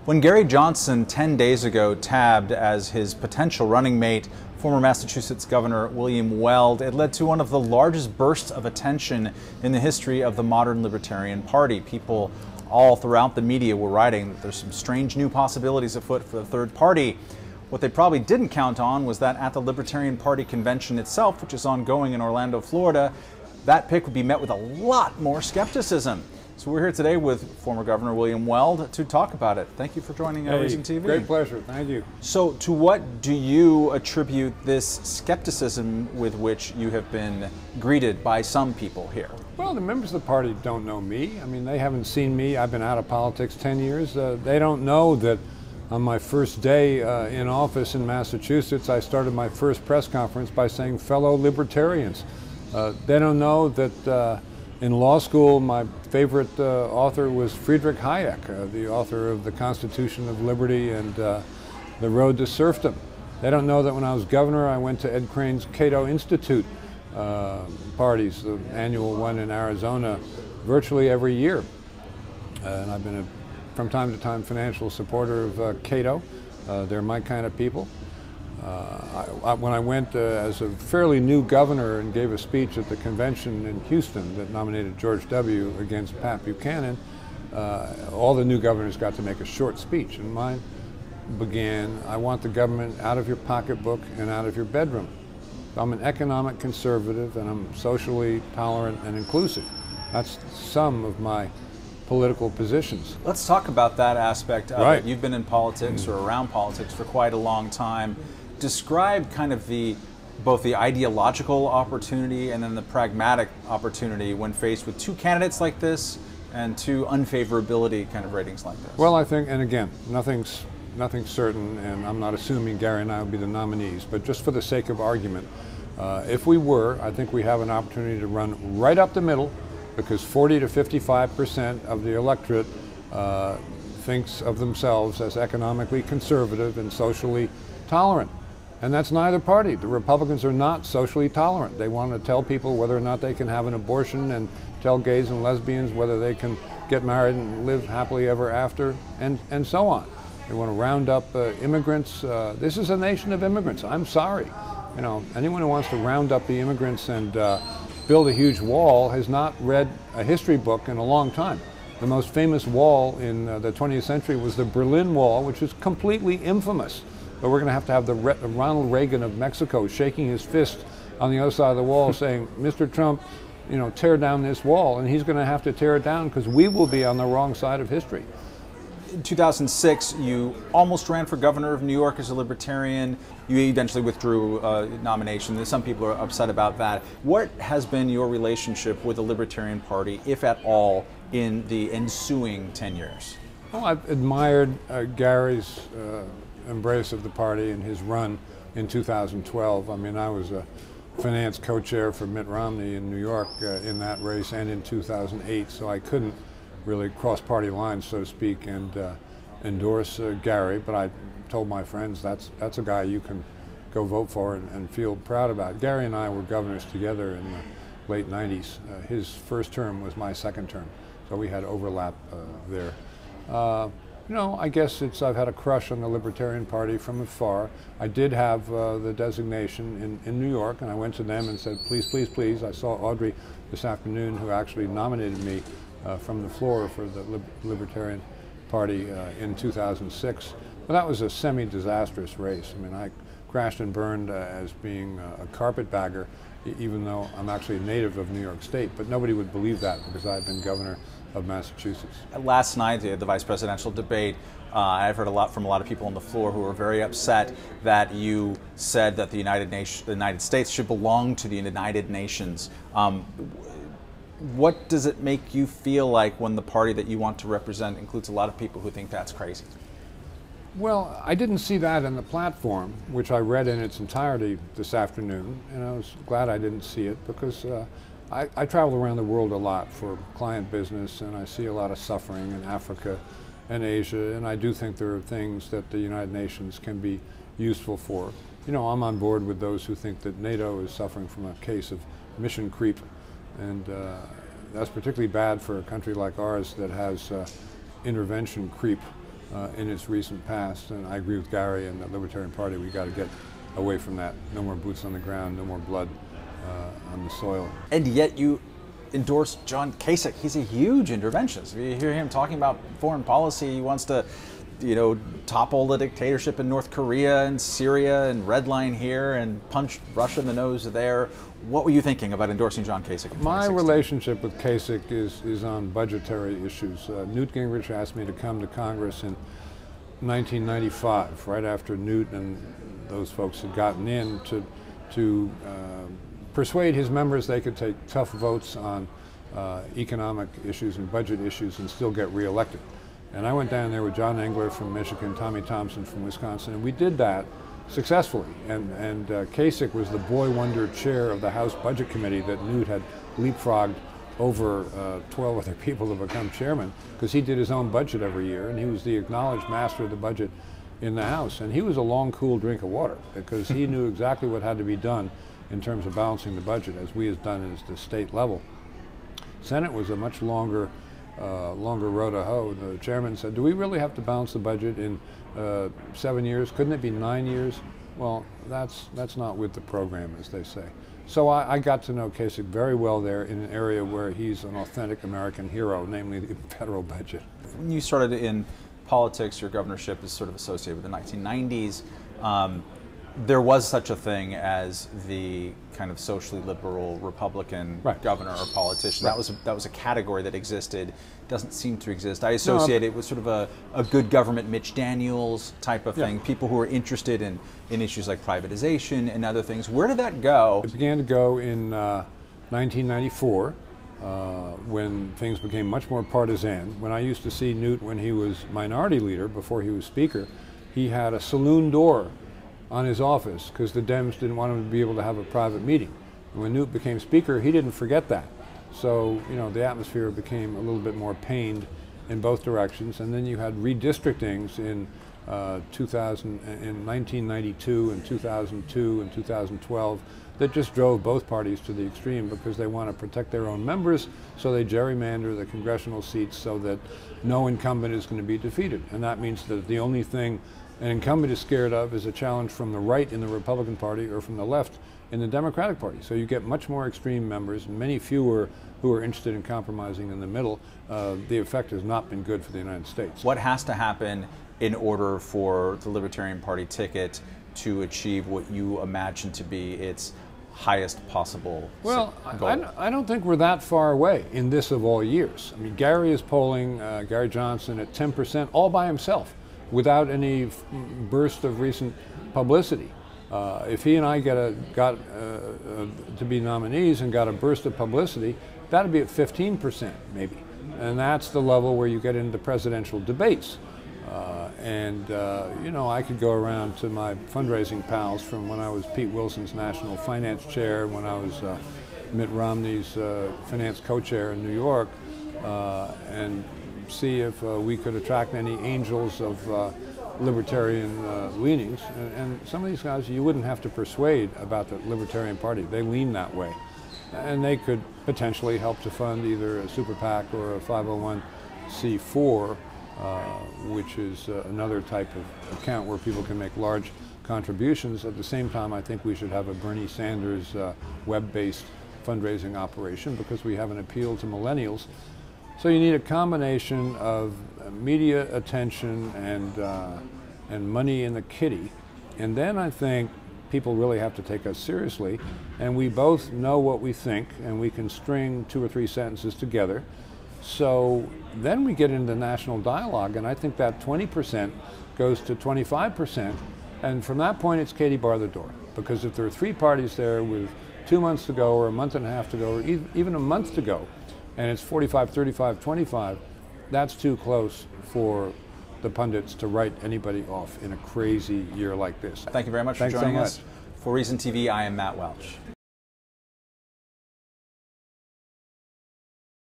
When Gary Johnson 10 days ago tabbed as his potential running mate former Massachusetts Governor William Weld, it led to one of the largest bursts of attention in the history of the modern Libertarian Party. People all throughout the media were writing that there's some strange new possibilities afoot for the third party. What they probably didn't count on was that at the Libertarian Party convention itself, which is ongoing in Orlando, Florida, that pick would be met with a lot more skepticism. So we're here today with former Governor William Weld to talk about it. Thank you for joining Reason TV. Great pleasure. Thank you. So to what do you attribute this skepticism with which you have been greeted by some people here? Well, the members of the party don't know me. I mean, they haven't seen me. I've been out of politics 10 years. They don't know that on my first day in office in Massachusetts, I started my first press conference by saying, fellow libertarians. They don't know that in law school, my favorite author was Friedrich Hayek, the author of The Constitution of Liberty and The Road to Serfdom. They don't know that when I was governor, I went to Ed Crane's Cato Institute parties, the annual one in Arizona, virtually every year. And I've been, from time to time, financial supporter of Cato. They're my kind of people. When I went as a fairly new governor and gave a speech at the convention in Houston that nominated George W. against Pat Buchanan, all the new governors got to make a short speech, and mine began, I want the government out of your pocketbook and out of your bedroom. I'm an economic conservative and I'm socially tolerant and inclusive. That's some of my political positions. Let's talk about that aspect of it. You've been in politics or around politics for quite a long time. Describe kind of both the ideological opportunity and then the pragmatic opportunity when faced with two candidates like this and two unfavorability kind of ratings like this. Well, I think, and again, nothing's certain, and I'm not assuming Gary and I will be the nominees, but just for the sake of argument, if we were, I think we have an opportunity to run right up the middle, because 40 to 55% of the electorate thinks of themselves as economically conservative and socially tolerant. And that's neither party. The Republicans are not socially tolerant. They want to tell people whether or not they can have an abortion and tell gays and lesbians whether they can get married and live happily ever after, and so on. They want to round up immigrants. This is a nation of immigrants. I'm sorry. You know, anyone who wants to round up the immigrants and build a huge wall has not read a history book in a long time. The most famous wall in the 20th century was the Berlin Wall, which is completely infamous. But we're going to have the Ronald Reagan of Mexico shaking his fist on the other side of the wall saying, Mr. Trump, you know, tear down this wall. And he's going to have to tear it down because we will be on the wrong side of history. In 2006, you almost ran for governor of New York as a libertarian. You eventually withdrew nomination. Some people are upset about that. What has been your relationship with the Libertarian Party, if at all, in the ensuing 10 years? Well, I've admired Gary's embrace of the party and his run in 2012. I mean, I was a finance co-chair for Mitt Romney in New York in that race and in 2008, so I couldn't really cross party lines, so to speak, and endorse Gary, but I told my friends that's a guy you can go vote for and feel proud about. Gary and I were governors together in the late 90s. His first term was my second term, so we had overlap there. You know, I guess I've had a crush on the Libertarian Party from afar. I did have the designation in New York, and I went to them and said, please, please, please. I saw Audrey this afternoon, who actually nominated me from the floor for the Libertarian Party in 2006. But that was a semi-disastrous race. I mean, I crashed and burned as being a carpetbagger, even though I'm actually a native of New York State. But nobody would believe that because I've been governor of Massachusetts. Last night, the vice presidential debate, I've heard a lot from a lot of people on the floor who were very upset that you said that the United States should belong to the United Nations. What does it make you feel like when the party that you want to represent includes a lot of people who think that's crazy? Well, I didn't see that in the platform, which I read in its entirety this afternoon, and I was glad I didn't see it because I travel around the world a lot for client business, and I see a lot of suffering in Africa and Asia, and I do think there are things that the United Nations can be useful for. You know, I'm on board with those who think that NATO is suffering from a case of mission creep, and that's particularly bad for a country like ours that has intervention creep in its recent past. And I agree with Gary and the Libertarian Party. We got to get away from that. No more boots on the ground, no more blood on the soil. And yet you endorse John Kasich. He's a huge interventionist. You hear him talking about foreign policy. He wants to, topple the dictatorship in North Korea and Syria and redline here and punch Russia in the nose there. What were you thinking about endorsing John Kasich in 2016? My relationship with Kasich is on budgetary issues. Newt Gingrich asked me to come to Congress in 1995, right after Newt and those folks had gotten in, to persuade his members they could take tough votes on economic issues and budget issues and still get reelected. And I went down there with John Engler from Michigan, Tommy Thompson from Wisconsin, and we did that successfully. And Kasich was the boy wonder chair of the House Budget Committee that Newt had leapfrogged over 12 other people to become chairman, because he did his own budget every year, and he was the acknowledged master of the budget in the House. And he was a long, cool drink of water, because he knew exactly what had to be done in terms of balancing the budget, as we have done at the state level. Senate was a much longer row to hoe. The chairman said, do we really have to balance the budget in 7 years? Couldn't it be 9 years? Well, that's not with the program, as they say. So I got to know Kasich very well there in an area where he's an authentic American hero, namely the federal budget. When you started in politics, your governorship is sort of associated with the 1990s. There was such a thing as the kind of socially liberal Republican governor or politician. Right. That was a category that existed. Doesn't seem to exist. I associate it with sort of a good government Mitch Daniels type of thing. People who are interested in issues like privatization and other things. Where did that go? It began to go in 1994 when things became much more partisan. When I used to see Newt when he was minority leader, before he was speaker, he had a saloon door on his office because the Dems didn't want him to be able to have a private meeting. And when Newt became speaker, he didn't forget that. So, the atmosphere became a little bit more pained in both directions. And then you had redistrictings in 1992 and 2002 and 2012 that just drove both parties to the extreme, because they want to protect their own members, so they gerrymander the congressional seats so that no incumbent is going to be defeated. And that means that the only thing an incumbent is scared of is a challenge from the right in the Republican Party or from the left in the Democratic Party. So you get much more extreme members, and many fewer who are interested in compromising in the middle. The effect has not been good for the United States. What has to happen in order for the Libertarian Party ticket to achieve what you imagine to be its highest possible goal? I don't think we're that far away in this of all years. I mean, Gary is polling, Gary Johnson, at 10% all by himself, without any burst of recent publicity. If he and I got to be nominees and got a burst of publicity, that'd be at 15% maybe. And that's the level where you get into presidential debates. I could go around to my fundraising pals from when I was Pete Wilson's national finance chair, when I was Mitt Romney's finance co-chair in New York, and see if we could attract any angels of libertarian leanings. And some of these guys you wouldn't have to persuade about the Libertarian Party. They lean that way. And they could potentially help to fund either a super PAC or a 501c4, which is another type of account where people can make large contributions. At the same time, I think we should have a Bernie Sanders web-based fundraising operation, because we have an appeal to millennials. So you need a combination of media attention and money in the kitty. And then I think people really have to take us seriously, and we both know what we think, and we can string 2 or 3 sentences together. So then we get into national dialogue, and I think that 20% goes to 25%, and from that point it's Katie bar the door. Because if there are 3 parties there with 2 months to go, or a month and a half to go, or even a month to go, and it's 45, 35, 25, that's too close for the pundits to write anybody off in a crazy year like this. Thank you very much for joining us. For Reason TV, I am Matt Welch.